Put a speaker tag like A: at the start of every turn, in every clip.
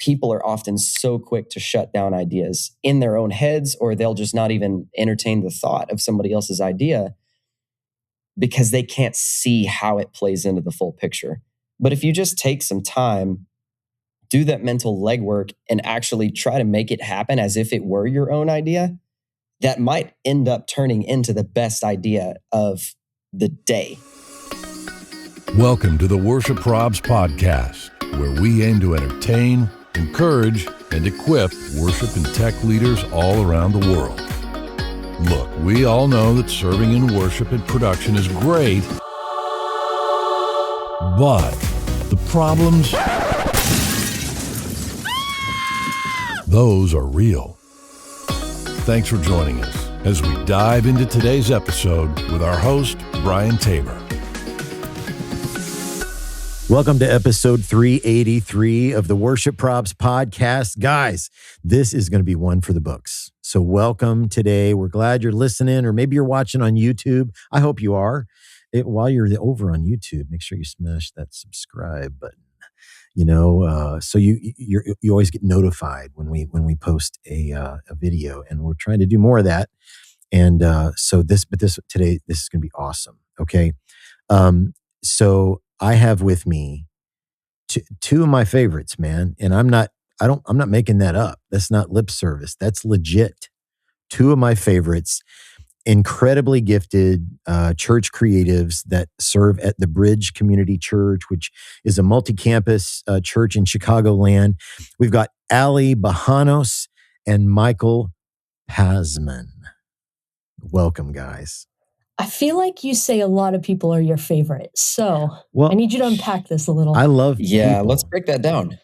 A: people are often so quick to shut down ideas in their own heads, or they'll just not even entertain the thought of somebody else's idea because they can't see how it plays into the full picture. But if you just take some time, do that mental legwork, and actually try to make it happen as if it were your own idea, that might end up turning into the best idea of the day.
B: Welcome to the Worship Probs podcast, where we aim to entertain, encourage, and equip worship and tech leaders all around the world. Look, we all know that serving in worship and production is great, but the problems, those are real. Thanks for joining us as we dive into today's episode with our host, Brian Tabor.
C: Welcome to episode 383 of the Worship Probs podcast. Guys, this is going to be one for the books. So welcome today. We're glad you're listening, or maybe you're watching on YouTube. I hope you are. While you're over on YouTube, make sure you smash that subscribe button. So you always get notified when we post a video, and we're trying to do more of that. And today this is going to be awesome. Okay, so I have with me two of my favorites, man, and I'm not making that up. That's not lip service. That's legit. Two of my favorites, incredibly gifted church creatives that serve at the Bridge Community Church, which is a multi-campus church in Chicagoland. We've got Bachanos and Michael Pasman. Welcome, guys.
D: I feel like you say a lot of people are your favorite. So I need you to unpack this a little.
C: I love people.
A: Let's break that down.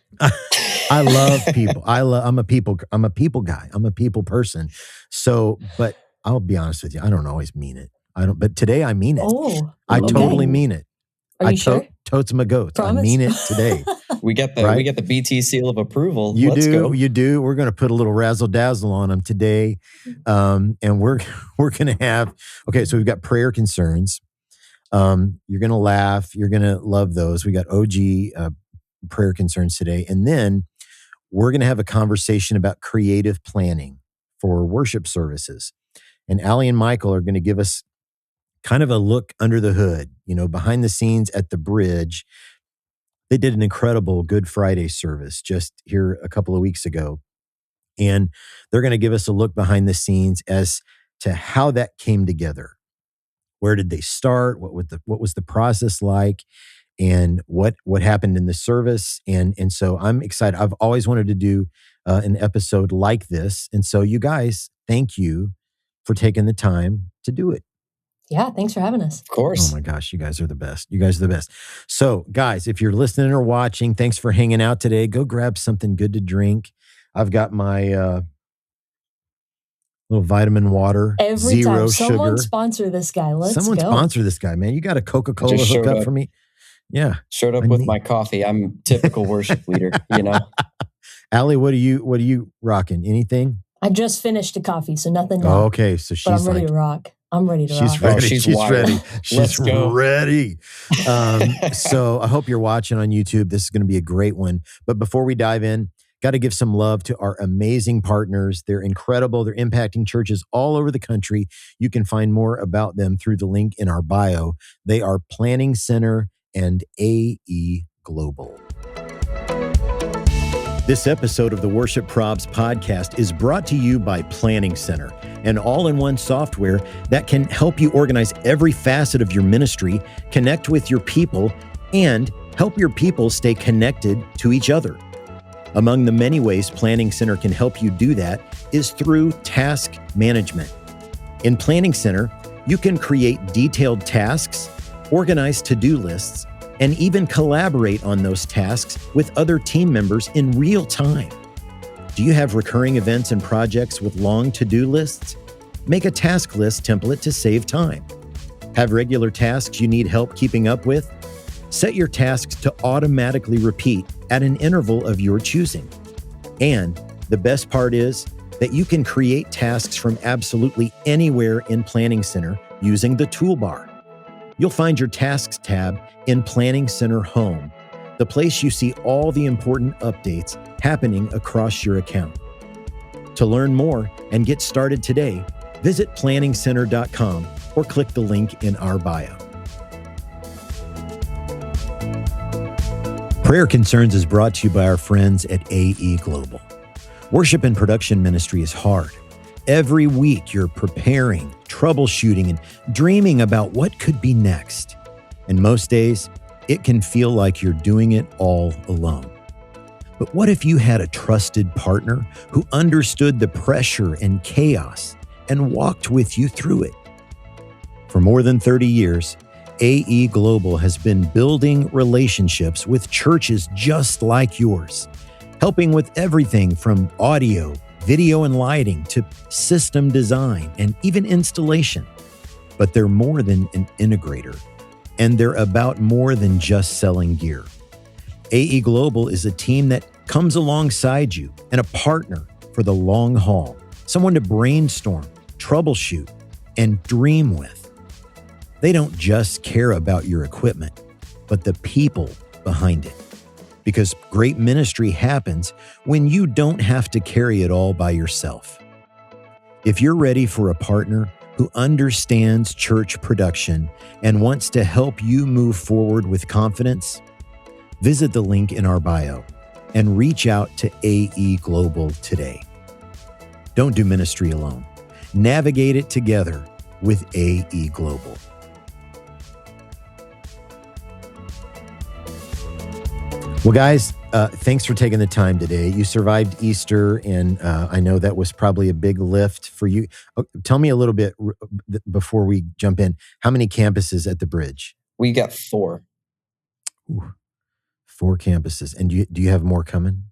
C: I love people. I'm a people guy. I'm a people person. So, but I'll be honest with you, I don't always mean it. But today I mean it.
D: Oh,
C: I totally mean it.
D: Are you sure?
C: Totes my goats.
D: Promise?
C: I mean it today.
A: We get the BT seal of approval.
C: You
A: Let's go.
C: You do. We're going to put a little razzle dazzle on them today, and we're going to have. Okay, so we've got prayer concerns. You're going to laugh. You're going to love those. We got OG prayer concerns today, and then we're going to have a conversation about creative planning for worship services. And Allie and Michael are going to give us kind of a look under the hood, behind the scenes at the Bridge. They did an incredible Good Friday service just here a couple of weeks ago. And they're going to give us a look behind the scenes as to how that came together. Where did they start? What was the process like? And what happened in the service? And so I'm excited. I've always wanted to do an episode like this. And so you guys, thank you for taking the time to do it.
D: Yeah, thanks for having us.
A: Of course.
C: Oh my gosh, you guys are the best. You guys are the best. So guys, if you're listening or watching, thanks for hanging out today. Go grab something good to drink. I've got my little vitamin water,
D: Every
C: zero
D: time.
C: sugar.
D: Someone sponsor this guy.
C: Someone sponsor this guy, man. You got a Coca-Cola hookup for me? Yeah.
A: Showed up with my coffee. I'm typical worship leader,
C: Allie, what are you rocking? Anything?
D: I just finished a coffee, so nothing now.
C: Oh, okay, so she's
D: but I'm ready to rock. I'm ready to rock.
C: She's ready.
A: She's
C: ready.
A: Let's go.
C: Ready. So I hope you're watching on YouTube. This is going to be a great one. But before we dive in, got to give some love to our amazing partners. They're incredible. They're impacting churches all over the country. You can find more about them through the link in our bio. They are Planning Center and AE Global. This episode of the Worship Probs podcast is brought to you by Planning Center, an all-in-one software that can help you organize every facet of your ministry, connect with your people, and help your people stay connected to each other. Among the many ways Planning Center can help you do that is through task management. In Planning Center, you can create detailed tasks, organize to-do lists, and even collaborate on those tasks with other team members in real time. Do you have recurring events and projects with long to-do lists? Make a task list template to save time. Have regular tasks you need help keeping up with? Set your tasks to automatically repeat at an interval of your choosing. And the best part is that you can create tasks from absolutely anywhere in Planning Center using the toolbar. You'll find your Tasks tab in Planning Center Home. the place you see all the important updates happening across your account. To learn more and get started today, visit planningcenter.com or click the link in our bio. Prayer Concerns is brought to you by our friends at AE Global. Worship and production ministry is hard. Every week you're preparing, troubleshooting, and dreaming about what could be next. And most days, it can feel like you're doing it all alone. But what if you had a trusted partner who understood the pressure and chaos and walked with you through it? For more than 30 years, AE Global has been building relationships with churches just like yours, helping with everything from audio, video and lighting to system design and even installation. But they're more than an integrator, and they're about more than just selling gear. AE Global is a team that comes alongside you and a partner for the long haul, someone to brainstorm, troubleshoot, and dream with. They don't just care about your equipment, but the people behind it. Because great ministry happens when you don't have to carry it all by yourself. If you're ready for a partner who understands church production and wants to help you move forward with confidence, visit the link in our bio and reach out to AE Global today. Don't do ministry alone. Navigate it together with AE Global. Well, guys, thanks for taking the time today. You survived Easter, and I know that was probably a big lift for you. Tell me a little bit before we jump in. How many campuses at the Bridge?
A: We got 4.
C: Ooh, 4 campuses. And do you have more coming?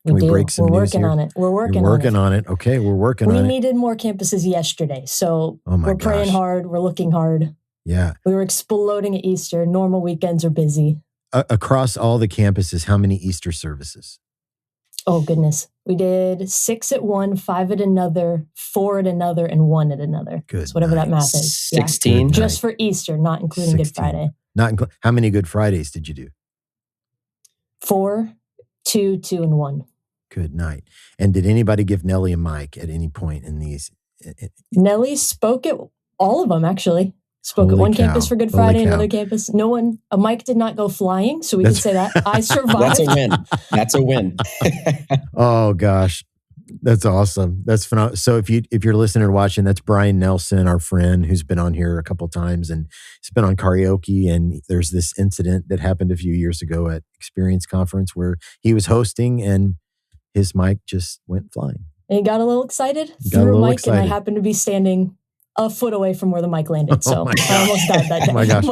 C: Can we
D: do.
C: break some
D: We're
C: news
D: working
C: here?
D: on it. We're working
C: on it. Okay, we're working on it.
D: We needed more campuses yesterday, so we're praying hard. We're looking hard.
C: Yeah.
D: We were exploding at Easter. Normal weekends are busy.
C: Across all the campuses, how many Easter services?
D: Oh, goodness. We did 6 at one, 5 at another, 4 at another, and 1 at another.
C: Good.
D: So whatever that math is.
A: 16.
D: Yeah. Just for Easter, not including
C: 16.
D: Good Friday.
C: How many Good Fridays did you do?
D: 4, 2, 2, and 1.
C: Good night. And did anybody give Nellie a mic at any point in these?
D: Nellie spoke at all of them, actually. Spoke at one campus for Good Friday, another campus. No one, a mic did not go flying, so we can say that. I survived.
A: That's a win. That's a win.
C: Oh, gosh. That's awesome. That's phenomenal. So if you're listening or watching, that's Brian Nelson, our friend who's been on here a couple times, and he's been on karaoke. And there's this incident that happened a few years ago at Experience Conference where he was hosting and his mic just went flying.
D: And he got a little excited, threw a mic, and I happened to be standing a foot away from where the mic landed. So I almost died that day.
C: Oh my gosh.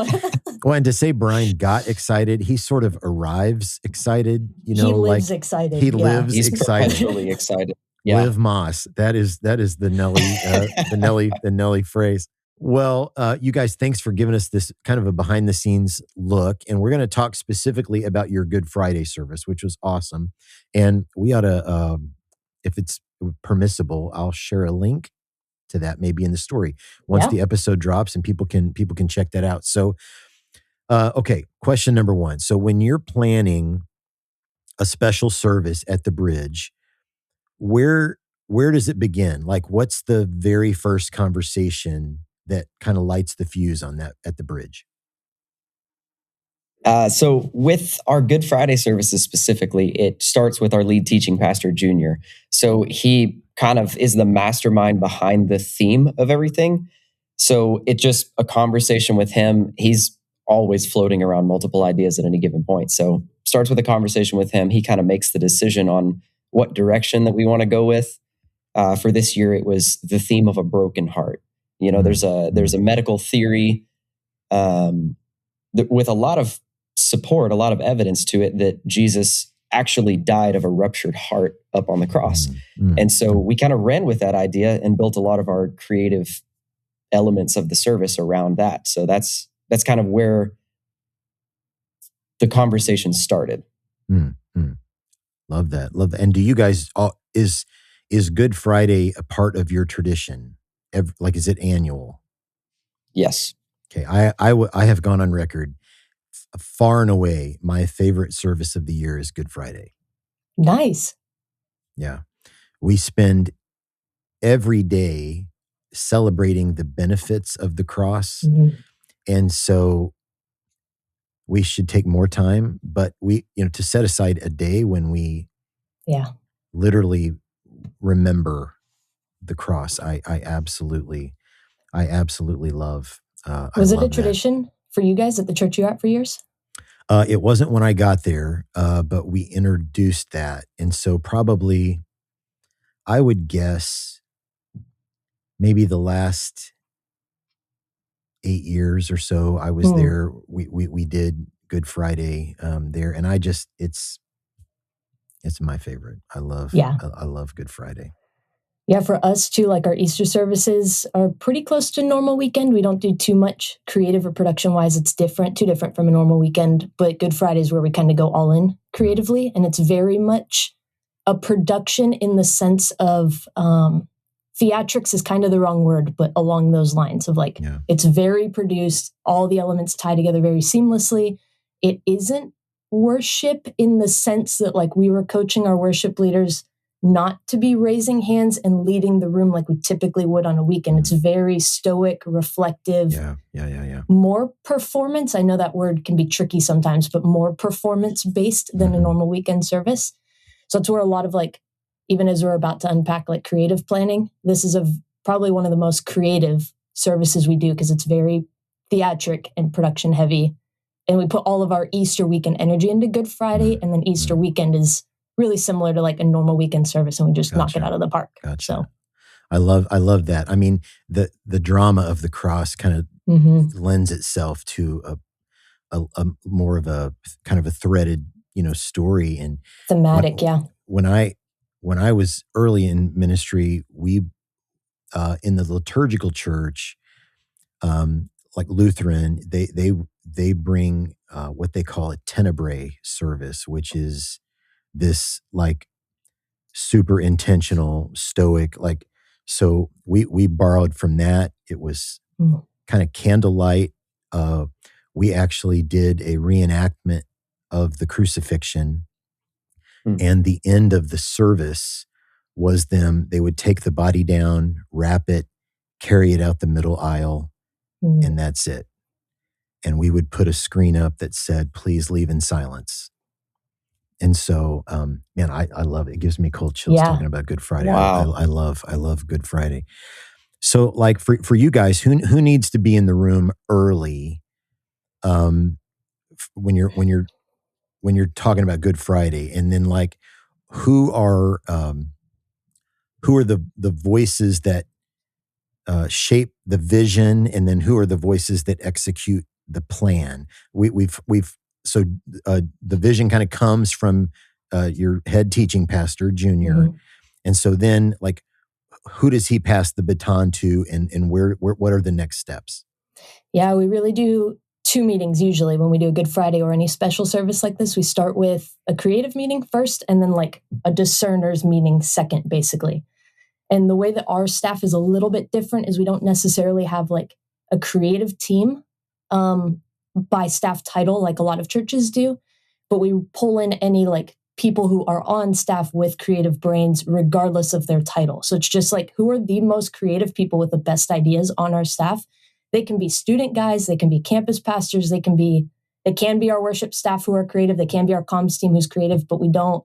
C: Well, and to say Brian got excited, he sort of arrives excited,
D: he lives excited.
C: He lives
A: He's
C: excited.
A: Perpetually excited. Yeah.
C: Live Moss. That is the Nelly, the Nelly phrase. Well, you guys, thanks for giving us this kind of a behind the scenes look. And we're going to talk specifically about your Good Friday service, which was awesome. And we ought to, if it's permissible, I'll share a link to that maybe in the story once the episode drops, and people can check that out. So, okay, question number 1. So when you're planning a special service at the Bridge, where does it begin? Like, what's the very first conversation that kind of lights the fuse on that at the Bridge?
A: So with our Good Friday services specifically, it starts with our lead teaching pastor, Junior. So he kind of is the mastermind behind the theme of everything. So it's just a conversation with him. He's always floating around multiple ideas at any given point. So starts with a conversation with him. He kind of makes the decision on what direction that we want to go with. For this year, it was the theme of a broken heart. You know, there's a medical theory with a lot of support, a lot of evidence to it that Jesus actually died of a ruptured heart up on the cross. And so we kind of ran with that idea and built a lot of our creative elements of the service around that. So that's kind of where the conversation started.
C: Love that. And do you guys, is Good Friday a part of your tradition? Is it annual?
A: Yes.
C: Okay. I have gone on record far and away, my favorite service of the year is Good Friday.
D: Nice.
C: Yeah. We spend every day celebrating the benefits of the cross.
D: Mm-hmm.
C: And so we should take more time, but to set aside a day when we literally remember the cross. I absolutely love.
D: Was it a tradition for you guys at the church you were at for years?
C: It wasn't when I got there, but we introduced that. And so probably, I would guess, maybe the last 8 years or so I was there. We did Good Friday there, and it's my favorite. I love Good Friday.
D: Yeah, for us too, like our Easter services are pretty close to normal weekend. We don't do too much creative or production wise. It's too different from a normal weekend. But Good Friday is where we kind of go all in creatively. And it's very much a production in the sense of theatrics is kind of the wrong word, but along those lines of it's very produced. All the elements tie together very seamlessly. It isn't worship in the sense that like we were coaching our worship leaders not to be raising hands and leading the room like we typically would on a weekend. It's very stoic, reflective.
C: Yeah.
D: More performance. I know that word can be tricky sometimes, but more performance-based than a normal weekend service. So that's where a lot of even as we're about to unpack creative planning, this is probably one of the most creative services we do because it's very theatric and production heavy. And we put all of our Easter weekend energy into Good Friday, and then Easter weekend is really similar to a normal weekend service, and we just knock it out of the park.
C: Gotcha.
D: So
C: I love that. I mean, the drama of the cross kind of lends itself to a more of a kind of a threaded, story and
D: thematic.
C: When I was early in ministry, we in the liturgical church, like Lutheran, they bring what they call a tenebrae service, which is this super intentional, stoic, so we borrowed from that. It was kind of candlelight. We actually did a reenactment of the crucifixion, and the end of the service was they would take the body down, wrap it, carry it out the middle aisle, and that's it. And we would put a screen up that said, "Please leave in silence." And so, man, I love it. It gives me cold chills talking about Good Friday.
A: Wow.
C: I love Good Friday. So, for you guys, who needs to be in the room early, when you're talking about Good Friday, and then who are the voices that shape the vision, and then who are the voices that execute the plan? So the vision kind of comes from your head teaching pastor, Junior. And so then who does he pass the baton to, and what are the next steps?
D: Yeah, we really do 2 meetings usually when we do a Good Friday or any special service like this. We start with a creative meeting first, and then a discerners meeting second, basically. And the way that our staff is a little bit different is we don't necessarily have a creative team by staff title like a lot of churches do, but we pull in any people who are on staff with creative brains regardless of their title. So it's just who are the most creative people with the best ideas on our staff. They can be student guys, they can be campus pastors, it can be our worship staff who are creative, they can be our comms team who's creative, but we don't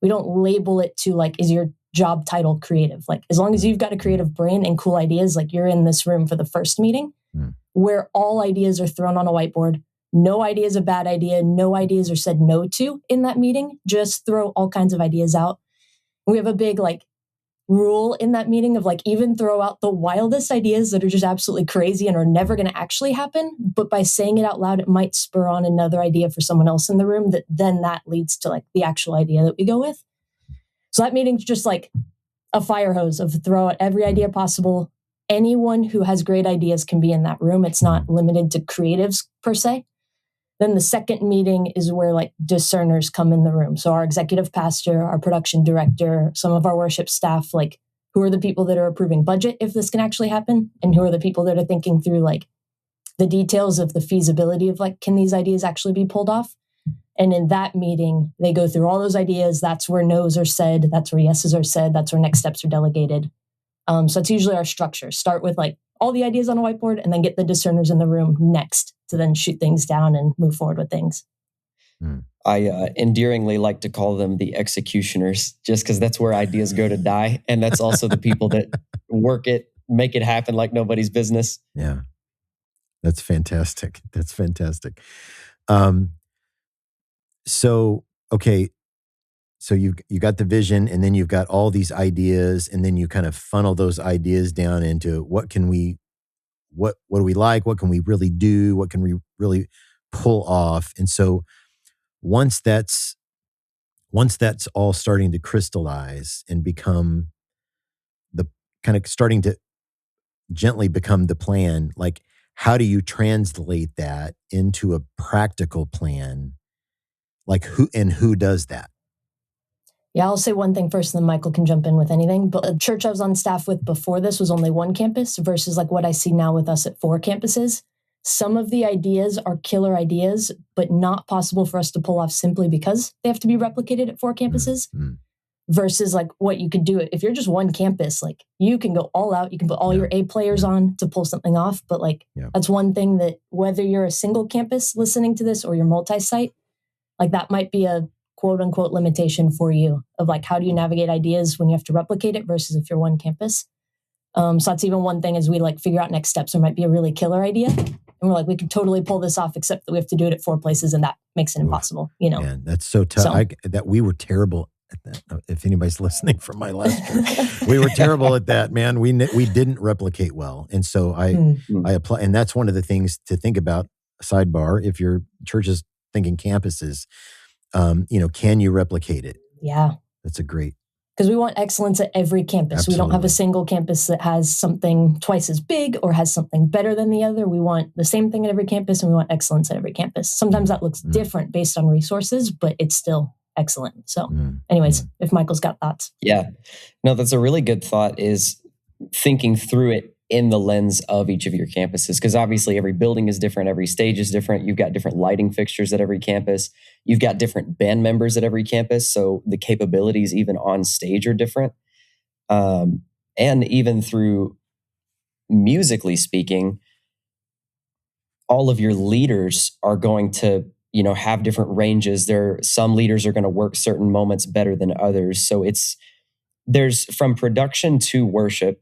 D: label it to is your job title creative. As long as you've got a creative brain and cool ideas, you're in this room for the first meeting where all ideas are thrown on a whiteboard. No idea is a bad idea. No ideas are said no to in that meeting. Just throw all kinds of ideas out. We have a big rule in that meeting of even throw out the wildest ideas that are just absolutely crazy and are never going to actually happen. But by saying it out loud, it might spur on another idea for someone else in the room that leads to the actual idea that we go with. So that meeting's just a fire hose of throw out every idea possible. Anyone who has great ideas can be in that room. It's not limited to creatives per se. Then the second meeting is where discerners come in the room. So our executive pastor, our production director, some of our worship staff, who are the people that are approving budget if this can actually happen, and who are the people that are thinking through the details of the feasibility of like, can these ideas actually be pulled off? And in that meeting, they go through all those ideas. That's where no's are said. That's where yeses are said. That's where next steps are delegated. So it's usually our structure. Start with like all the ideas on a whiteboard and then get the discerners in the room next to then shoot things down and move forward with things.
A: I endearingly like to call them the executioners, just because that's where ideas go to die. And that's also the people that work it, make it happen like nobody's business.
C: Yeah. That's fantastic. That's fantastic. So, okay. So you got the vision, and then you've got all these ideas, and then you kind of funnel those ideas down into what do we like? What can we really do? What can we really pull off? And so once that's all starting to crystallize and become the kind of starting to gently become the plan, like how do you translate that into a practical plan? Like who does that?
D: Yeah, I'll say one thing first, and then Michael can jump in with anything. But the church I was on staff with before this was only one campus versus like what I see now with us at 4 campuses. Some of the ideas are killer ideas, but not possible for us to pull off simply because they have to be replicated at 4 campuses. Versus like what you could do if you're just one campus, like you can go all out, you can put all your A players on to pull something off. But like that's one thing that whether you're a single campus listening to this or you're multi-site, like that might be a quote unquote limitation for you of like, how do you navigate ideas when you have to replicate it versus if you're one campus? So that's even one thing as we like figure out next steps. There might be a really killer idea and we're like, we could totally pull this off, except that we have to do it at 4 places and that makes it impossible, you know?
C: Man, that's so tough. That we were terrible at that. If anybody's listening from my last church, we were terrible at that, man. We didn't replicate well. And so I apply, and that's one of the things to think about, sidebar, if your church is thinking campuses, can you replicate it?
D: Yeah.
C: That's a great.
D: Because we want excellence at every campus. Absolutely. We don't have a single campus that has something twice as big or has something better than the other. We want the same thing at every campus and we want excellence at every campus. Sometimes that looks different based on resources, but it's still excellent. So anyways, if Michael's got thoughts.
A: Yeah. No, that's a really good thought, is thinking through it in the lens of each of your campuses. Because obviously every building is different. Every stage is different. You've got different lighting fixtures at every campus. You've got different band members at every campus. So the capabilities even on stage are different. And even through musically speaking, all of your leaders are going to, have different ranges. Some leaders are going to work certain moments better than others. So there's from production to worship,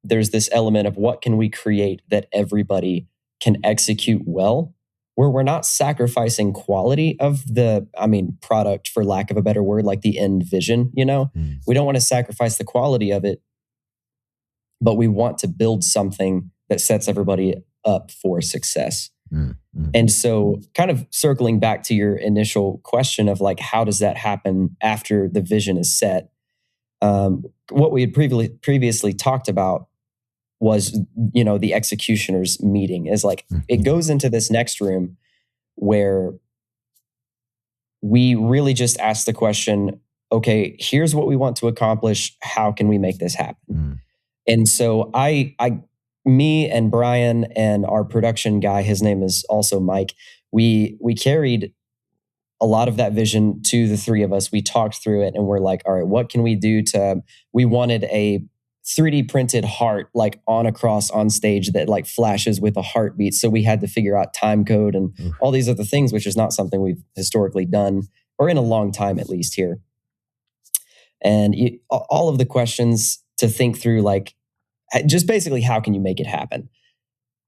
A: there's this element of what can we create that everybody can execute well, where we're not sacrificing quality of the, product, for lack of a better word, like the end vision, We don't want to sacrifice the quality of it, but we want to build something that sets everybody up for success. And so kind of circling back to your initial question of like, how does that happen after the vision is set? What we had previously talked about was, the executioners meeting is like, it goes into this next room where we really just ask the question, okay, here's what we want to accomplish. How can we make this happen? And so me and Brian and our production guy, his name is also Mike, we carried a lot of that vision to the 3 of us. We talked through it and we're like, all right, what can we do we wanted a 3D printed heart like on a cross on stage that like flashes with a heartbeat. So we had to figure out time code and all these other things, which is not something we've historically done, or in a long time at least here. And all of the questions to think through, like just basically how can you make it happen?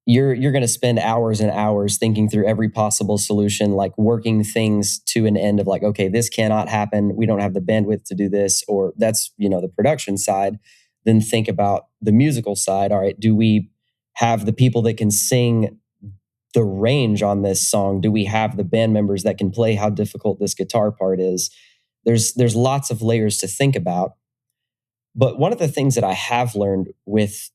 A: You're going to spend hours and hours thinking through every possible solution, like working things to an end of like, okay, this cannot happen. We don't have the bandwidth to do this, or that's, the production side. Then think about the musical side. All right, do we have the people that can sing the range on this song? Do we have the band members that can play how difficult this guitar part is? There's lots of layers to think about. But one of the things that I have learned with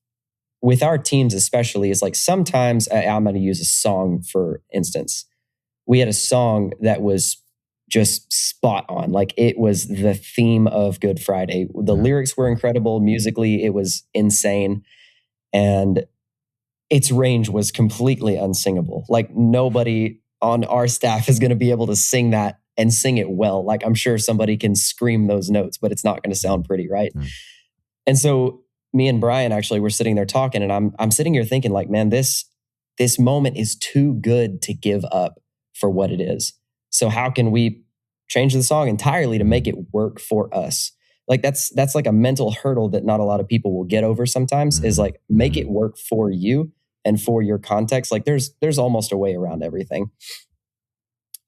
A: our teams especially is like sometimes I'm going to use a song, for instance. We had a song that was just spot on. Like it was the theme of Good Friday. The lyrics were incredible. Musically, it was insane. And its range was completely unsingable. Like nobody on our staff is going to be able to sing that and sing it well. Like I'm sure somebody can scream those notes, but it's not going to sound pretty, right?
C: Mm.
A: And so me and Brian actually were sitting there talking, and I'm sitting here thinking like, man, this moment is too good to give up for what it is. So how can we change the song entirely to make it work for us? Like that's like a mental hurdle that not a lot of people will get over sometimes, is like make it work for you and for your context. Like there's almost a way around everything.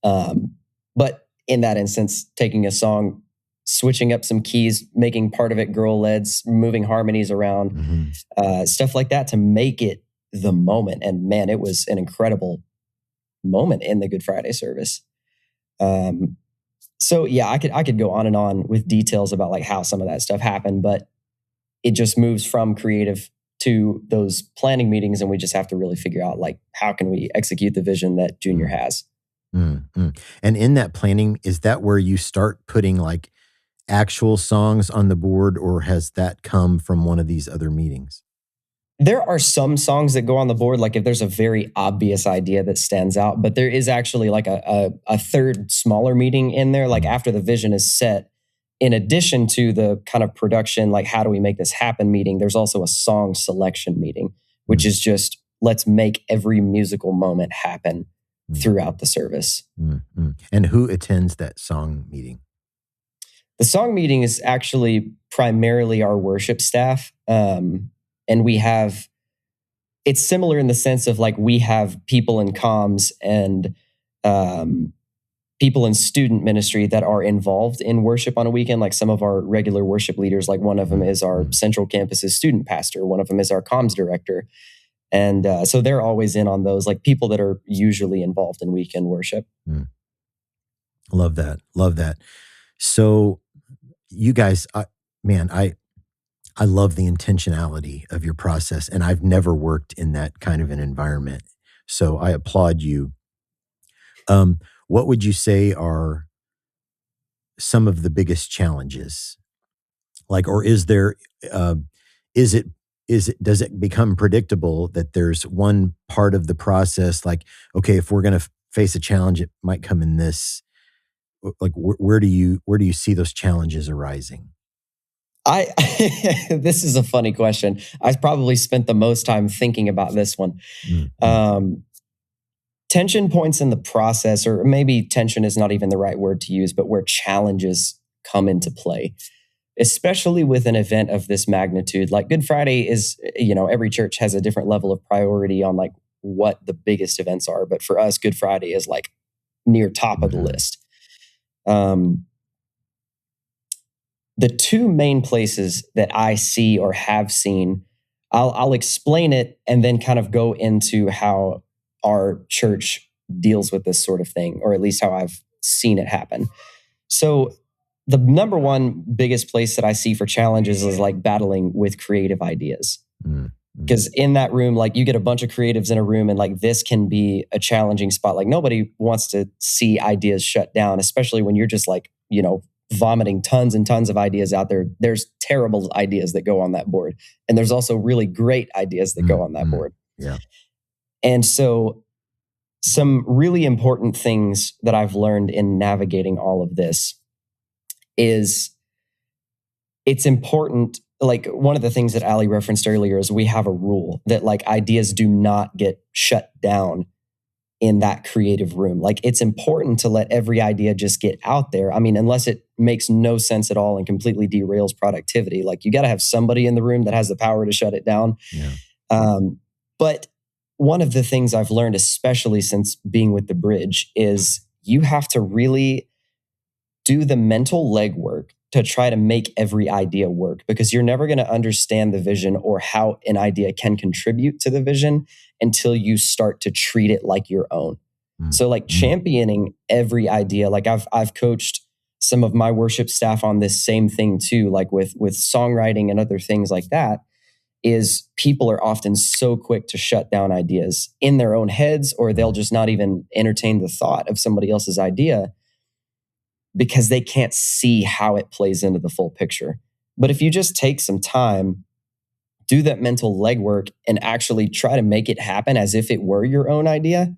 A: But in that instance, taking a song, switching up some keys, making part of it girl leds, moving harmonies around, stuff like that to make it the moment. And man, it was an incredible moment in the Good Friday service. So yeah, I could go on and on with details about like how some of that stuff happened, but it just moves from creative to those planning meetings, and we just have to really figure out like how can we execute the vision that Junior has.
C: Mm-hmm. And in that planning, is that where you start putting like actual songs on the board, or has that come from one of these other meetings?
A: There are some songs that go on the board, like if there's a very obvious idea that stands out, but there is actually like a third smaller meeting in there, like after the vision is set. In addition to the kind of production, like how do we make this happen meeting, there's also a song selection meeting, which is just let's make every musical moment happen throughout the service.
C: And who attends that song meeting?
A: The song meeting is actually primarily our worship staff. And we have, it's similar in the sense of like we have people in comms and people in student ministry that are involved in worship on a weekend. Like some of our regular worship leaders, like one of them is our Central Campus's student pastor. One of them is our comms director. And so they're always in on those, like people that are usually involved in weekend worship.
C: Love that. Love that. So you guys, I love the intentionality of your process, and I've never worked in that kind of an environment. So I applaud you. What would you say are some of the biggest challenges? Like, or is there, does it become predictable that there's one part of the process, like, okay, if we're going to face a challenge, it might come in this, like, where do you see those challenges arising?
A: This is a funny question. I probably spent the most time thinking about this one. Tension points in the process, or maybe tension is not even the right word to use, but where challenges come into play, especially with an event of this magnitude. Like Good Friday is, every church has a different level of priority on like what the biggest events are. But for us, Good Friday is like near top of the list. The two main places that I see or have seen, I'll explain it and then kind of go into how our church deals with this sort of thing, or at least how I've seen it happen. So the number one biggest place that I see for challenges is like battling with creative ideas. Because in that room, like you get a bunch of creatives in a room, and like this can be a challenging spot. Like nobody wants to see ideas shut down, especially when you're just like, vomiting tons and tons of ideas out there. There's terrible ideas that go on that board. And there's also really great ideas that go on that board.
C: Yeah.
A: And so some really important things that I've learned in navigating all of this is it's important. Like one of the things that Ali referenced earlier is we have a rule that like ideas do not get shut down in that creative room. Like it's important to let every idea just get out there. I mean, unless it makes no sense at all and completely derails productivity, like you got to have somebody in the room that has the power to shut it down.
C: Yeah.
A: But one of the things I've learned, especially since being with the Bridge, is you have to really do the mental legwork to try to make every idea work, because you're never going to understand the vision or how an idea can contribute to the vision until you start to treat it like your own. So like championing every idea, like I've coached some of my worship staff on this same thing too, like with songwriting and other things like that, is people are often so quick to shut down ideas in their own heads, or they'll just not even entertain the thought of somebody else's idea because they can't see how it plays into the full picture. But if you just take some time do that mental legwork and actually try to make it happen as if it were your own idea,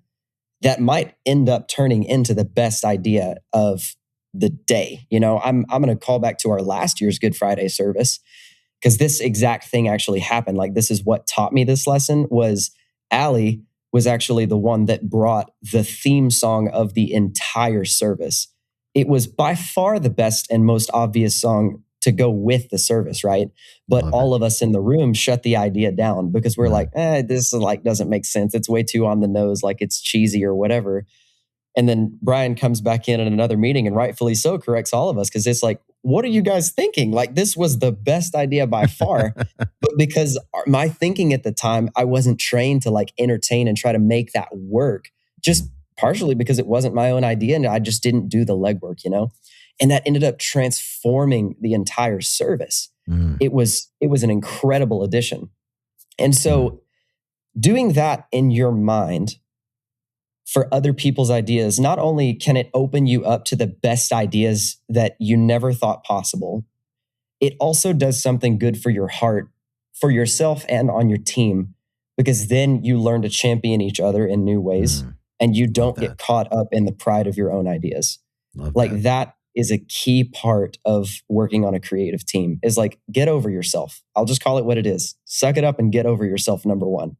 A: that might end up turning into the best idea of the day. You know, I'm going to call back to our last year's Good Friday service, because this exact thing actually happened. Like, this is what taught me this lesson. Was Allie was actually the one that brought the theme song of the entire service. It was by far the best and most obvious song to go with the service, right? But all of us in the room shut the idea down because we're like, this like doesn't make sense. It's way too on the nose, like it's cheesy or whatever. And then Brian comes back in at another meeting and rightfully so corrects all of us, because it's like, what are you guys thinking? Like, this was the best idea by far. But because my thinking at the time, I wasn't trained to like entertain and try to make that work, just partially because it wasn't my own idea and I just didn't do the legwork, you know? And that ended up transforming the entire service. It was an incredible addition. And so doing that in your mind for other people's ideas, not only can it open you up to the best ideas that you never thought possible, it also does something good for your heart, for yourself and on your team, because then you learn to champion each other in new ways and you don't get caught up in the pride of your own ideas. That is a key part of working on a creative team, is like, get over yourself. I'll just call it what it is. Suck it up and get over yourself, number one.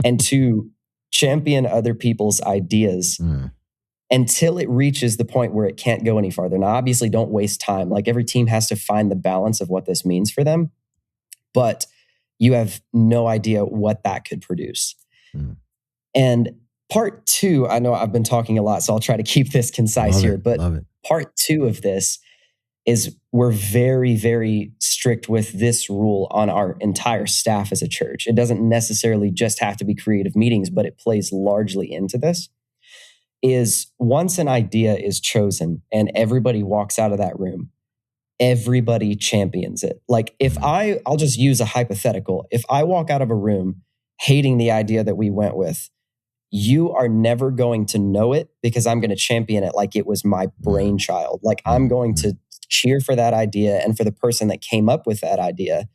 A: And two, champion other people's ideas until it reaches the point where it can't go any farther. Now, obviously, don't waste time. Like, every team has to find the balance of what this means for them, but you have no idea what that could produce. And part two, I know I've been talking a lot, so I'll try to keep this concise here, but part two of this is we're very, very strict with this rule on our entire staff as a church. It doesn't necessarily just have to be creative meetings, but it plays largely into this. Is once an idea is chosen and everybody walks out of that room, everybody champions it. Like, if I'll just use a hypothetical. If I walk out of a room hating the idea that we went with, you are never going to know it because I'm going to champion it like it was my brainchild. Like, I'm going to cheer for that idea and for the person that came up with that idea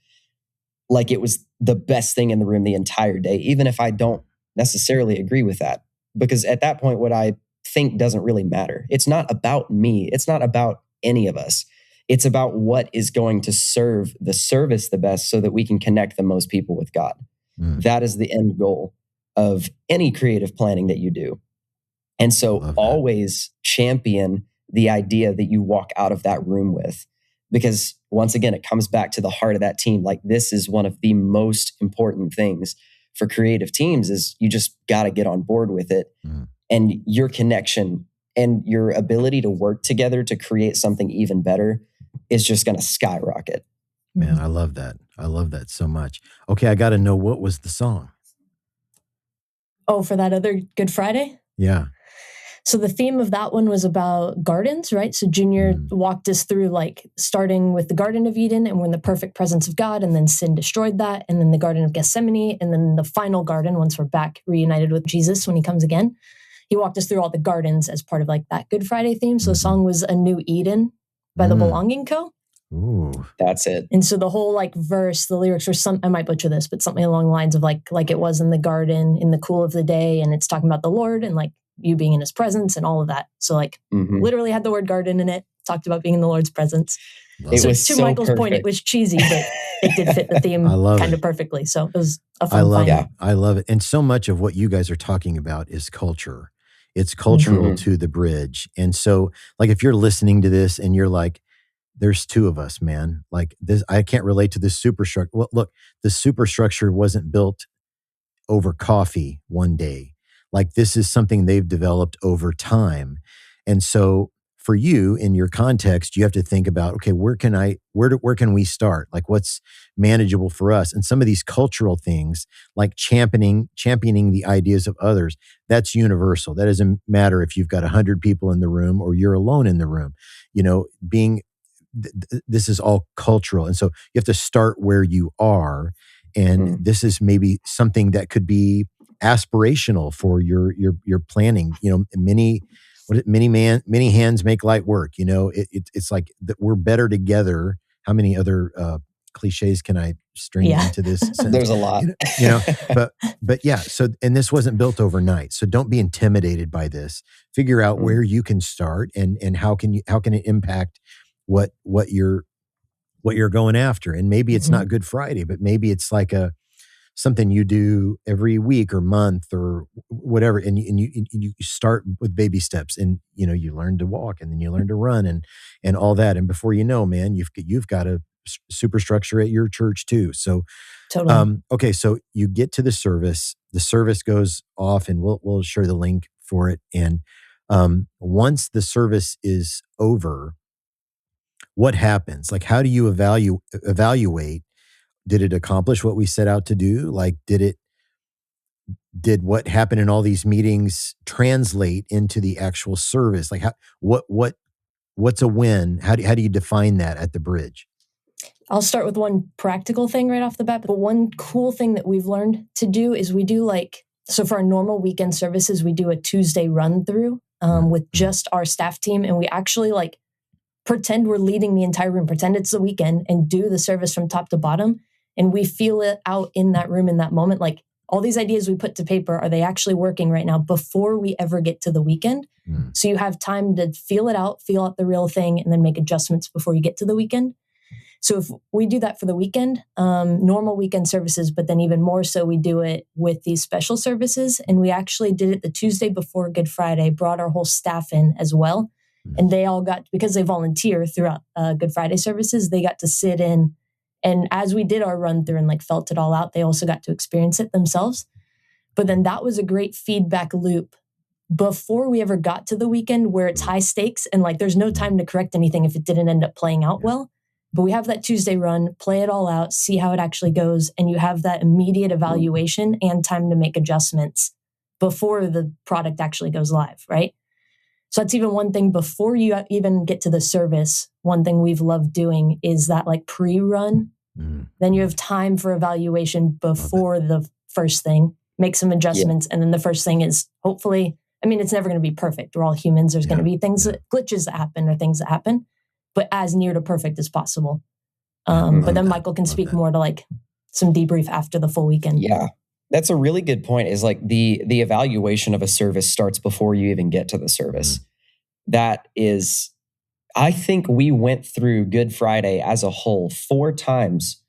A: like it was the best thing in the room the entire day, even if I don't necessarily agree with that. Because at that point, what I think doesn't really matter. It's not about me. It's not about any of us. It's about what is going to serve the service the best so that we can connect the most people with God. That is the end goal of any creative planning that you do. And so always champion the idea that you walk out of that room with, because once again, it comes back to the heart of that team. Like, this is one of the most important things for creative teams, is you just got to get on board with it. And your connection and your ability to work together to create something even better is just going to skyrocket.
C: Man, I love that. I love that so much. Okay, I got to know, what was the song?
D: Oh, for that other Good Friday?
C: Yeah.
D: So the theme of that one was about gardens, right? So Junior walked us through, like, starting with the Garden of Eden, and we're in the perfect presence of God, and then sin destroyed that, and then the Garden of Gethsemane, and then the final garden, once we're back reunited with Jesus when he comes again. He walked us through all the gardens as part of like that Good Friday theme. So the song was A New Eden by the Belonging Co.
C: Ooh.
A: That's it.
D: And so the whole like verse, the lyrics were I might butcher this, but something along the lines of like it was in the garden in the cool of the day. And it's talking about the Lord and like you being in his presence and all of that. So like literally had the word garden in it, talked about being in the Lord's presence.
A: It was
D: to
A: so
D: Michael's
A: perfect.
D: point, it was cheesy, but it did fit the theme kind of perfectly. So it was a fun find.
C: I love it. And so much of what you guys are talking about is culture. It's cultural to the bridge. And so like, if you're listening to this and you're like, there's two of us, man, like this, I can't relate to this superstructure. Well, look, the superstructure wasn't built over coffee one day. Like, this is something they've developed over time. And so for you, in your context, you have to think about, okay, where can we start? Like, what's manageable for us? And some of these cultural things, like championing the ideas of others, that's universal. That doesn't matter if you've got 100 people in the room or you're alone in the room. You know, this is all cultural. And so you have to start where you are. And this is maybe something that could be aspirational for your planning. You know, many hands make light work. You know, it's like that we're better together. How many other cliches can I string into this sentence?
A: There's a lot.
C: But yeah, so, and this wasn't built overnight. So don't be intimidated by this. Figure out where you can start and how can it impact what you're going after. And maybe it's not Good Friday, but maybe it's like something you do every week or month or whatever. And you start with baby steps, and you learn to walk, and then you learn to run and all that. And before you know, man, you've got a superstructure at your church too. So,
D: Totally.
C: okay. So you get to the service goes off, and we'll share the link for it. And, once the service is over, what happens? Like, how do you evaluate? Did it accomplish what we set out to do? Like, did what happened in all these meetings translate into the actual service? Like, what's a win? How do you define that at the bridge?
D: I'll start with one practical thing right off the bat. But one cool thing that we've learned to do is we do so for our normal weekend services, we do a Tuesday run through with just our staff team. And we actually pretend we're leading the entire room, pretend it's the weekend, and do the service from top to bottom. And we feel it out in that room in that moment. Like, all these ideas we put to paper, are they actually working right now before we ever get to the weekend? So you have time to feel it out, feel out the real thing, and then make adjustments before you get to the weekend. So if we do that for the weekend, normal weekend services, but then even more so, we do it with these special services. And we actually did it the Tuesday before Good Friday, brought our whole staff in as well. And they all got, because they volunteer throughout Good Friday services, they got to sit in. And as we did our run through and felt it all out, they also got to experience it themselves. But then that was a great feedback loop before we ever got to the weekend, where it's high stakes and there's no time to correct anything if it didn't end up playing out well. But we have that Tuesday run, play it all out, see how it actually goes. And you have that immediate evaluation and time to make adjustments before the product actually goes live, right? So that's even one thing before you even get to the service. One thing we've loved doing is that pre-run. Then you have time for evaluation before the first thing, make some adjustments. And then the first thing is hopefully, it's never going to be perfect. We're all humans. There's going to be glitches that happen or things that happen, but as near to perfect as possible. But then Michael can speak more to some debrief after the full weekend.
A: Yeah. That's a really good point, is the evaluation of a service starts before you even get to the service. That is, I think we went through Good Friday as a whole 4 times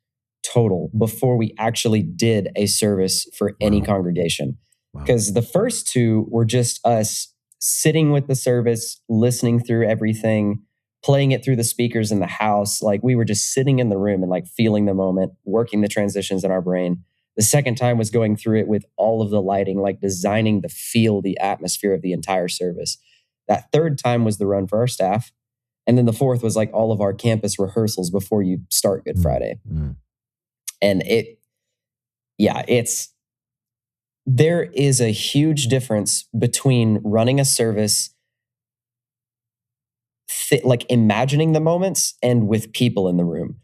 A: total before we actually did a service for any congregation. Because the first 2 were just us sitting with the service, listening through everything, playing it through the speakers in the house. We were just sitting in the room and feeling the moment, working the transitions in our brain. The second time was going through it with all of the lighting, designing the feel, the atmosphere of the entire service. That third time was the run for our staff. And then the fourth was all of our campus rehearsals before you start Good Friday. And there is a huge difference between running a service, imagining the moments, and with people in the room.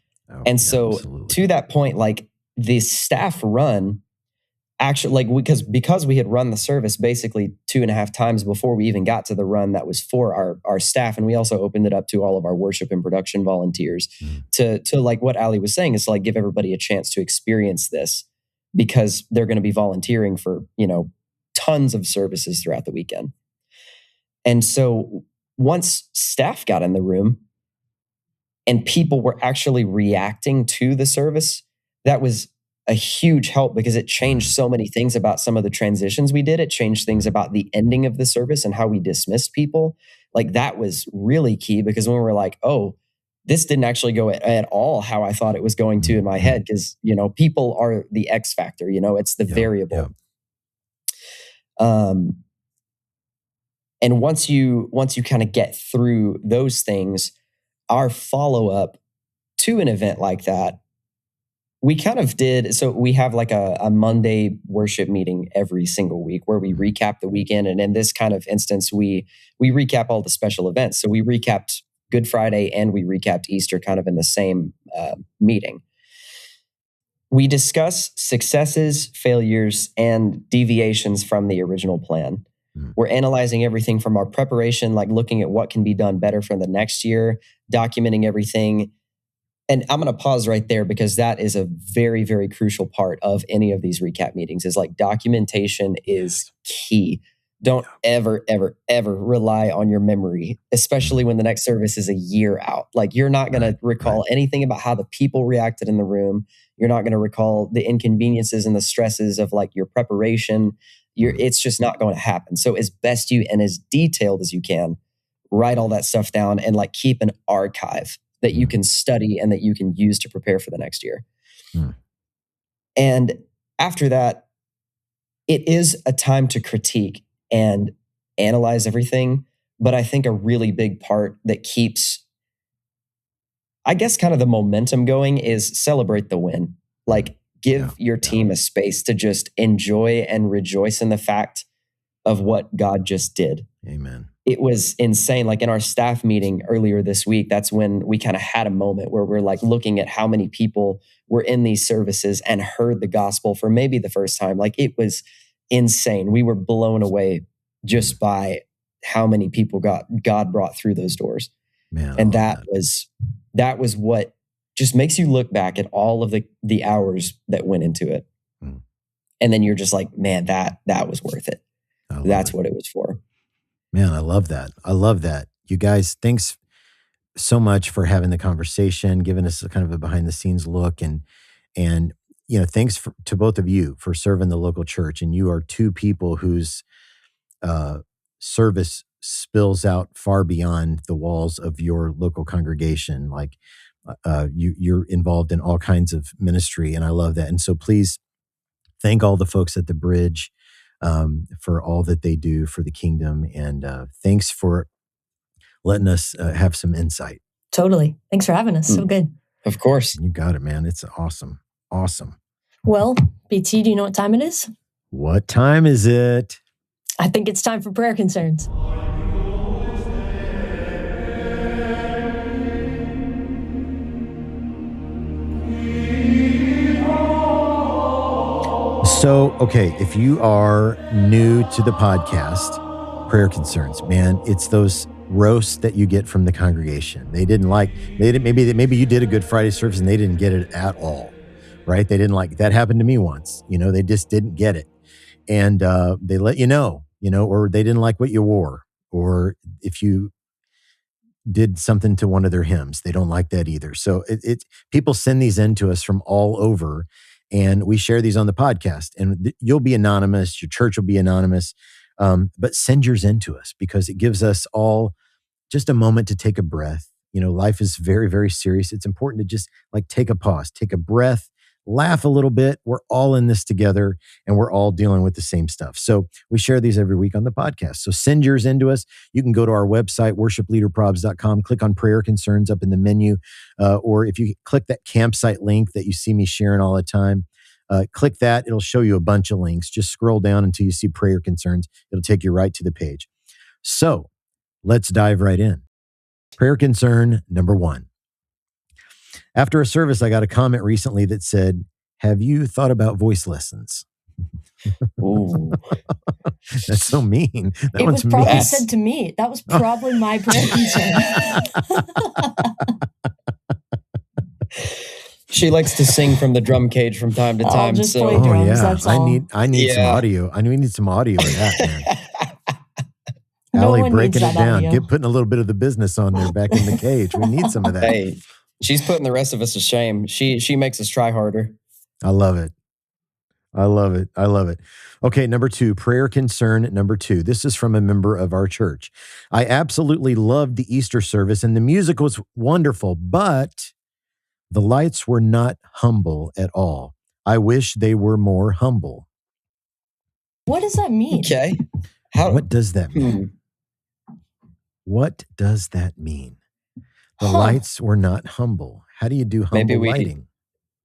A: To that point, the staff run actually, because we had run the service basically 2.5 times before we even got to the run that was for our staff. And we also opened it up to all of our worship and production volunteers to what Ali was saying, is to give everybody a chance to experience this, because they're going to be volunteering for, tons of services throughout the weekend. And so once staff got in the room and people were actually reacting to the service, that was a huge help, because it changed so many things about some of the transitions we did. It changed things about the ending of the service and how we dismissed people. That was really key, because when we were oh, this didn't actually go at all how I thought it was going to in my head, because, people are the X factor, it's the variable. And once you kind of get through those things, our follow-up to an event like that, we kind of did. So we have a Monday worship meeting every single week where we recap the weekend. And in this kind of instance, we recap all the special events. So we recapped Good Friday and we recapped Easter kind of in the same meeting. We discuss successes, failures, and deviations from the original plan. We're analyzing everything from our preparation, looking at what can be done better for the next year, documenting everything. And I'm going to pause right there because that is a very, very crucial part of any of these recap meetings is like documentation is key. Don't ever, ever, ever rely on your memory, especially when the next service is a year out. Like you're not going to recall anything about how the people reacted in the room. You're not going to recall the inconveniences and the stresses of like your preparation. It's just not going to happen. So as best you and as detailed as you can, write all that stuff down and like keep an archive that you can study and that you can use to prepare for the next year. And after that, it is a time to critique and analyze everything. But I think a really big part that keeps, I guess, kind of the momentum going is celebrate the win. Like give your team a space to just enjoy and rejoice in the fact of what God just did.
C: Amen.
A: It was insane. Like in our staff meeting earlier this week, that's when we kind of had a moment where we're like looking at how many people were in these services and heard the gospel for maybe the first time. Like it was insane. We were blown away just by how many people God brought through those doors.
C: Man,
A: and that was what just makes you look back at all of the hours that went into it. And then you're just like, man, that was worth it. That's what it was for.
C: Man, I love that. I love that. You guys, thanks so much for having the conversation, giving us a kind of a behind the scenes look, and thanks to both of you for serving the local church. And you are two people whose service spills out far beyond the walls of your local congregation. Like you're involved in all kinds of ministry, and I love that. And so please thank all the folks at the Bridge for all that they do for the kingdom. And thanks for letting us have some insight.
D: Totally. Thanks for having us. So good.
A: Of course.
C: You got it, man. It's awesome. Awesome.
D: Well, BT, do you know what time it is?
C: What time is it?
D: I think it's time for prayer concerns.
C: So, okay, if you are new to the podcast, Prayer Concerns, man, it's those roasts that you get from the congregation. Maybe you did a Good Friday service and they didn't get it at all, right? They didn't like, that happened to me once, they just didn't get it. And they let you know, or they didn't like what you wore, or if you did something to one of their hymns, they don't like that either. So people send these in to us from all over, and we share these on the podcast, and you'll be anonymous. Your church will be anonymous. But send yours in to us because it gives us all just a moment to take a breath. Life is very, very serious. It's important to just like take a pause, take a breath, laugh a little bit. We're all in this together and we're all dealing with the same stuff. So we share these every week on the podcast. So send yours in to us. You can go to our website, worshipleaderprobs.com, click on prayer concerns up in the menu. Or if you click that campsite link that you see me sharing all the time, click that. It'll show you a bunch of links. Just scroll down until you see prayer concerns. It'll take you right to the page. So let's dive right in. Prayer concern number 1. After a service, I got a comment recently that said, "Have you thought about voice lessons?"
A: Ooh.
C: That's so mean.
D: It was probably said to me. That was probably my prayer concern.
C: She likes to sing from the drum cage from time to time.
D: Just play drums, that's all.
C: I need some audio. We need some audio of that, man.
D: No
C: Allie
D: one
C: breaking
D: needs
C: it
D: that
C: down.
D: audio.
C: Putting a little bit of the business on there back in the cage. We need some of that.
A: Hey, she's putting the rest of us to shame. She makes us try harder.
C: I love it. I love it. I love it. Okay, number 2, prayer concern number 2. This is from a member of our church. I absolutely loved the Easter service and the music was wonderful, but the lights were not humble at all. I wish they were more humble.
D: What does that mean?
A: Okay.
C: What does that mean? What does that mean? The lights were not humble. How do you do humble lighting?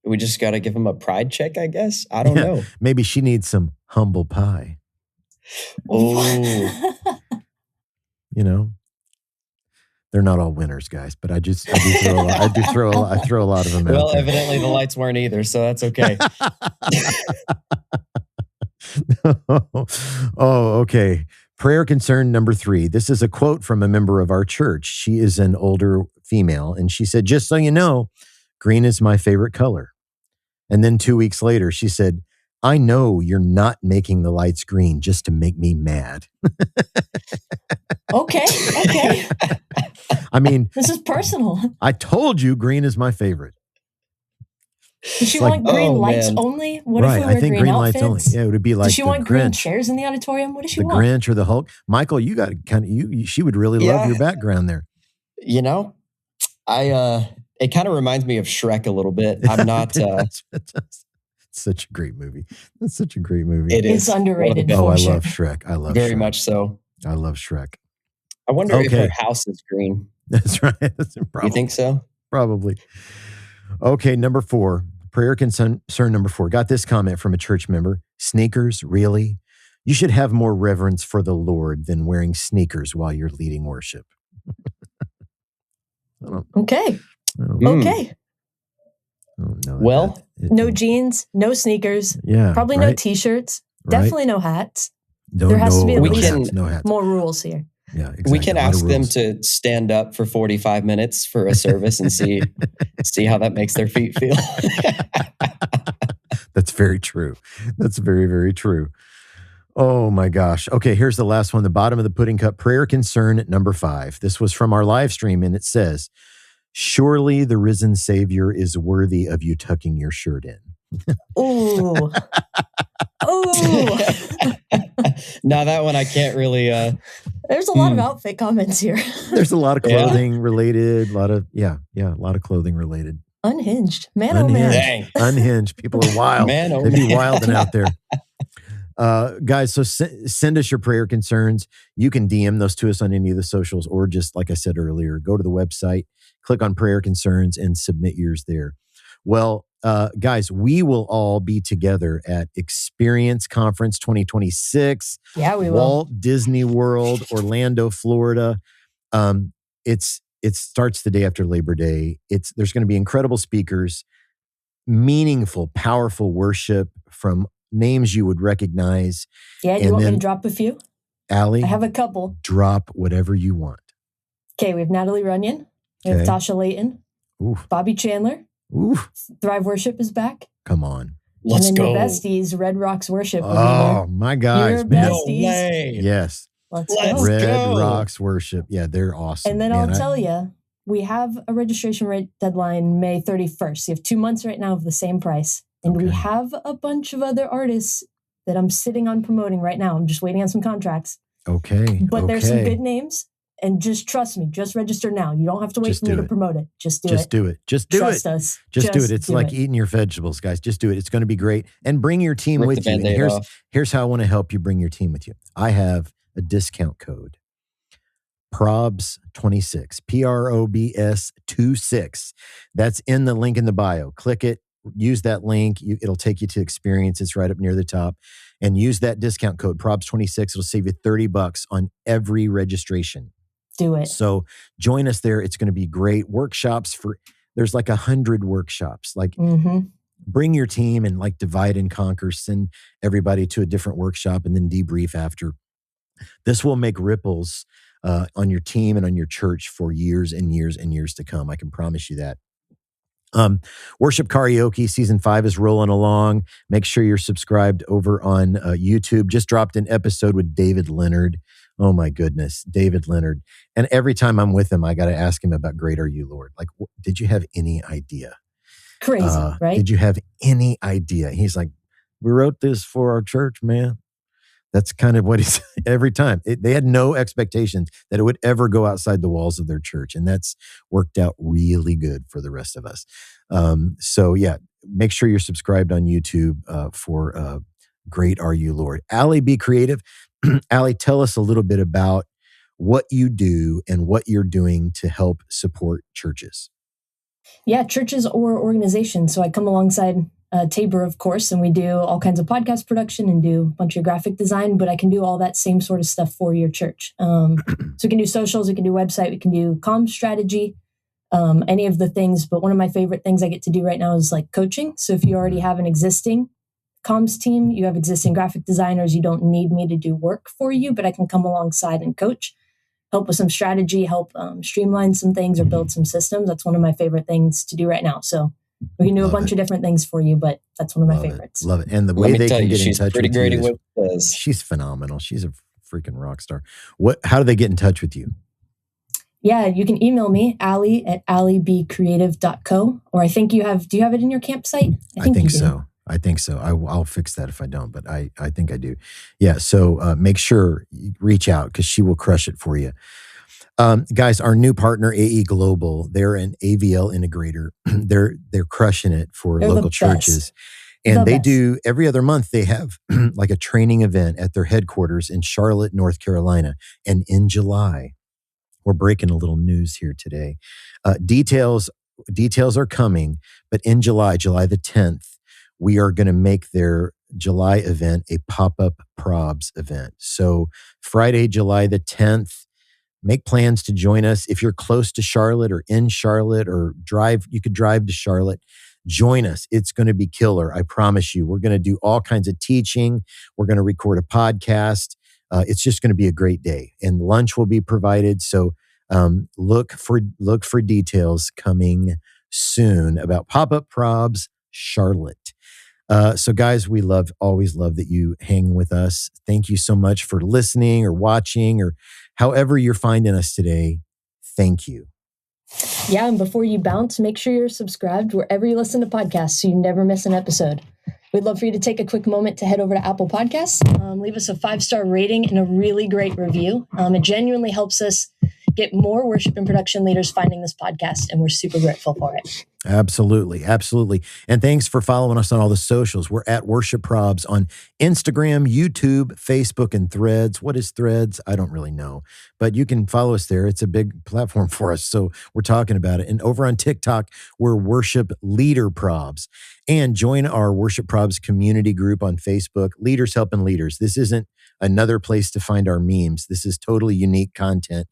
A: We just got to give them a pride check, I guess. I don't know.
C: Maybe she needs some humble pie.
A: Oh.
C: They're not all winners, guys, but I do throw a lot of them out.
A: Well,
C: there.
A: evidently the lights weren't either, so that's okay.
C: Oh, okay. Prayer concern number 3. This is a quote from a member of our church. She is an older female, and she said, "Just so you know, Green is my favorite color. And then 2 weeks later, she said, I know you're not making the lights green just to make me mad.
D: Okay.
C: I mean,
D: This is personal.
C: I told you green is my favorite.
D: Does she
C: It's
D: want green lights
A: man.
D: only? What
C: Right.
D: if we
C: I
D: wear
C: think green lights only.
D: outfits?
C: Yeah, it would be like
D: Does she
C: the
D: want green
C: Grinch.
D: chairs in the auditorium? What does she
C: The
D: want?
C: Grinch or the Hulk. Michael, you got she would really love
A: Yeah.
C: your background there.
A: You know, it kind of reminds me of Shrek a little bit. I'm not.
C: It's such a great movie. That's such a great movie.
A: It is
D: It's underrated.
C: Oh,
D: for
C: I
D: sure.
C: love Shrek. I love
A: very
C: Shrek.
A: much so.
C: I love Shrek.
A: I wonder if
C: Okay.
A: her house is green.
C: That's right. That's
A: You think so?
C: Probably. Okay, number 4. Prayer concern number 4. Got this comment from a church member. Sneakers, really? You should have more reverence for the Lord than wearing sneakers while you're leading worship.
D: Okay.
C: I don't know that
A: Well,
D: No jeans, no sneakers,
C: yeah,
D: probably no t-shirts,
C: Right.
D: definitely no hats.
C: No,
D: there has to be at
C: no
A: least
C: hats, no hats.
D: More rules here.
C: Yeah, exactly.
A: we can
C: A lot of
A: ask them
C: rules.
A: to stand up for 45 minutes for a service and see how that makes their feet feel.
C: That's very true. That's very, very true. Oh my gosh. Okay, here's the last one, the bottom of the pudding cup, prayer concern number 5. This was from our live stream, and it says, surely the risen Savior is worthy of you tucking your shirt in.
D: Ooh. Ooh.
A: Now that one I can't really.
D: There's a lot of outfit comments here.
C: There's a lot of clothing related, a lot of clothing related.
D: Unhinged. Man,
C: Unhinged.
D: oh man.
A: Dang.
C: Unhinged. People are wild.
A: Man, oh
C: They'd be
A: man.
C: wilding out there. Guys, so send us your prayer concerns. You can DM those to us on any of the socials, or just like I said earlier, go to the website, click on prayer concerns, and submit yours there. Well, guys, we will all be together at Experience Conference 2026.
D: Yeah, we will.
C: Walt Disney World, Orlando, Florida. It starts the day after Labor Day. There's going to be incredible speakers, meaningful, powerful worship from names you would recognize.
D: Yeah, do you want me to drop a few?
C: Allie,
D: I have a couple.
C: drop whatever you want.
D: Okay, we have Natalie Runyon. We have
C: Okay.
D: Tasha Layton.
C: Oof.
D: Bobby Chandler.
C: Oof.
D: Thrive Worship is back.
C: Come on.
A: Let's
D: and then
A: go.
D: your besties, Red Rocks Worship. will be
C: Oh, my guys,
D: Your
C: man.
A: No
D: besties.
A: way.
C: Yes.
D: Let's
A: Let's
D: go.
C: Red
A: go.
C: Rocks Worship. Yeah, they're awesome.
D: And then
C: Man,
D: I'll tell you, we have a registration rate deadline May 31st. You have 2 months right now of the same price. And we
C: Okay.
D: have a bunch of other artists that I'm sitting on promoting right now. I'm just waiting on some contracts.
C: Okay.
D: But there's some
C: okay.
D: good names. And just trust me, just register now. You don't have to wait
C: Just
D: for me
C: do
D: to
C: it.
D: promote it. Just do
C: Just
D: it.
C: do it. Just do
D: Trust
C: it.
D: us.
C: Just do it. It's
D: do
C: like
D: it.
C: eating your vegetables, guys. Just do it. It's going to be great. And bring your team
A: Rip
C: with
A: the
C: you. And
A: Band-Aid off.
C: here's how I want to help you bring your team with you. I have a discount code. PROBS26. PROBS 26. That's in the link in the bio. Click it. Use that link. It'll take you to Experience. It's right up near the top. And use that discount code PROBS26. It'll save you $30 on every registration.
D: Do it.
C: So join us there. It's going to be great. Workshops there's like 100 workshops. Like bring your team and like divide and conquer, send everybody to a different workshop and then debrief after. This will make ripples on your team and on your church for years and years and years to come. I can promise you that. Worship Karaoke Season 5 is rolling along. Make sure you're subscribed over on YouTube. Just dropped an episode with David Leonard. Oh my goodness, David Leonard. And every time I'm with him, I got to ask him about Great Are You, Lord. Like, did you have any idea?
D: Crazy, right?
C: Did you have any idea? He's like, we wrote this for our church, man. That's kind of what he's every time. They had no expectations that it would ever go outside the walls of their church. And that's worked out really good for the rest of us. So yeah, make sure you're subscribed on YouTube for Great Are You, Lord. Allie, be creative. Allie, tell us a little bit about what you do and what you're doing to help support churches.
D: Yeah, churches or organizations. So I come alongside Tabor, of course, and we do all kinds of podcast production and do a bunch of graphic design, but I can do all that same sort of stuff for your church. So we can do socials, we can do website, we can do comm strategy, any of the things. But one of my favorite things I get to do right now is like coaching. So if you already have an existing comms team, you have existing graphic designers, you don't need me to do work for you, but I can come alongside and coach, help with some strategy, help streamline some things or build some systems. That's one of my favorite things to do right now. So we can do a bunch of different things for you, but that's one of my favorites.
C: Love it. And the way they can get in touch with you
A: is
C: she's phenomenal. She's a freaking rock star. How do they get in touch with you?
D: Yeah, you can email me, Allie at alliebcreative.co. Or I think do you have it in your campsite?
C: I think so. I think so. I'll fix that if I don't, but I think I do. Yeah. So make sure you reach out because she will crush it for you. Guys, our new partner, AE Global, they're an AVL integrator. They're crushing it for local churches. And they do every other month, they have like a training event at their headquarters in Charlotte, North Carolina. And in July, we're breaking a little news here today. Details are coming, but in July the 10th, we are going to make their July event a pop-up probs event. So Friday, July the 10th, make plans to join us. If you're close to Charlotte or in Charlotte or you could drive to Charlotte, join us. It's going to be killer. I promise you. We're going to do all kinds of teaching. We're going to record a podcast. It's just going to be a great day, and lunch will be provided. So look for details coming soon about Pop-Up Probs Charlotte. So guys, we always love that you hang with us. Thank you so much for listening or watching or however you're finding us today. Thank you.
D: Yeah, and before you bounce, make sure you're subscribed wherever you listen to podcasts so you never miss an episode. We'd love for you to take a quick moment to head over to Apple Podcasts, leave us a 5-star rating and a really great review. It genuinely helps us get more worship and production leaders finding this podcast, and we're super grateful for it.
C: Absolutely. And thanks for following us on all the socials. We're at Worship Probs on Instagram, YouTube, Facebook, and Threads. What is Threads? I don't really know, but you can follow us there. It's a big platform for us, so we're talking about it. And over on TikTok, we're Worship Leader Probs. And join our Worship Probs community group on Facebook, Leaders Helping Leaders. This isn't another place to find our memes. This is totally unique content.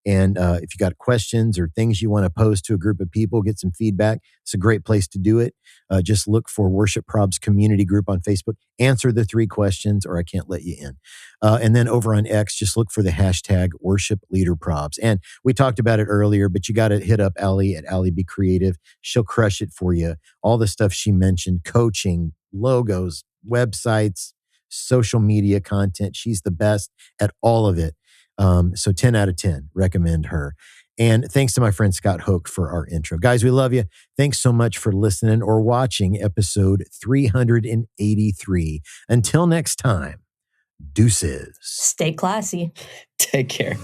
C: And if you got questions or things you want to post to a group of people, get some feedback, it's a great place to do it. Just look for Worship Probs community group on Facebook. Answer the 3 questions or I can't let you in. And then over on X, just look for the hashtag Worship Leader Probs. And we talked about it earlier, but you got to hit up Allie at Allie Be Creative. She'll crush it for you. All the stuff she mentioned, coaching, logos, websites, social media content. She's the best at all of it. So 10 out of 10, recommend her. And thanks to my friend Scott Hoke for our intro. Guys, we love you. Thanks so much for listening or watching episode 383. Until next time, deuces.
D: Stay classy.
A: Take care.